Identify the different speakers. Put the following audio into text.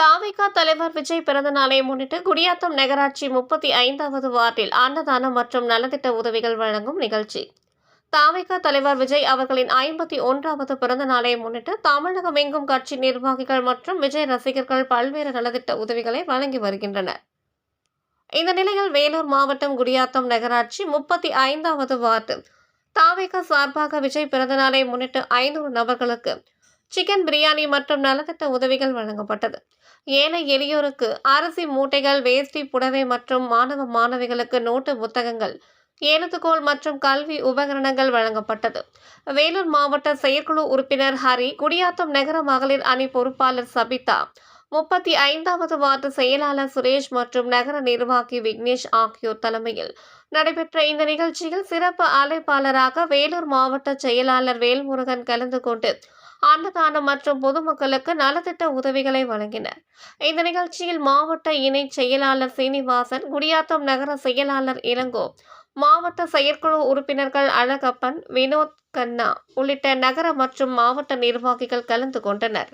Speaker 1: தாவேகா தலைவர் விஜய் பிறந்த நாளை முன்னிட்டு குடியாத்தம் நகராட்சி 35வது வார்டில் அன்னதானம் மற்றும் நலத்திட்ட உதவிகள் வழங்கும் நிகழ்ச்சி. தாவேகா தலைவர் விஜய் அவர்களின் 51வது பிறந்த நாளை முன்னிட்டு தமிழகம் எங்கும் கட்சி நிர்வாகிகள் மற்றும் விஜய் ரசிகர்கள் பல்வேறு நலத்திட்ட உதவிகளை வழங்கி வருகின்றனர். இந்த நிலையில் வேலூர் மாவட்டம் குடியாத்தம் நகராட்சி 35வது வார்டு தாவேகா சார்பாக விஜய் பிறந்தநாளை முன்னிட்டு 500 நபர்களுக்கு சிக்கன் பிரியாணி மற்றும் நலத்திட்ட உதவிகள் வழங்கப்பட்டது. ஏழை எளியோருக்கு அரிசி மூட்டைகள், வேஷ்டி, புடவை மற்றும் மாணவ மாணவிகளுக்கு நோட்டு புத்தகங்கள், எழுத்துக்கோல் மற்றும் கல்வி உபகரணங்கள் வழங்கப்பட்டது. வேலூர் மாவட்ட செயற்குழு உறுப்பினர் ஹரி, குடியாத்தம் நகர மகளிர் அணி பொறுப்பாளர் சபிதா, 35வது வார்டு செயலாளர் சுரேஷ் மற்றும் நகர நிர்வாகி விக்னேஷ் ஆகியோர் தலைமையில் நடைபெற்ற இந்த நிகழ்ச்சியில் சிறப்பு அழைப்பாளராக வேலூர் மாவட்ட செயலாளர் வேல்முருகன் கலந்து கொண்டு அன்னதானம் மற்றும் பொதுமக்களுக்கு நலத்திட்ட உதவிகளை வழங்கினர். இந்த நிகழ்ச்சியில் மாவட்ட இணை செயலாளர் சீனிவாசன், குடியாத்தம் நகர செயலாளர் இளங்கோ, மாவட்ட செயற்குழு உறுப்பினர்கள் அழகப்பன், வினோத் கண்ணா உள்ளிட்ட நகர மற்றும் மாவட்ட நிர்வாகிகள் கலந்து கொண்டனர்.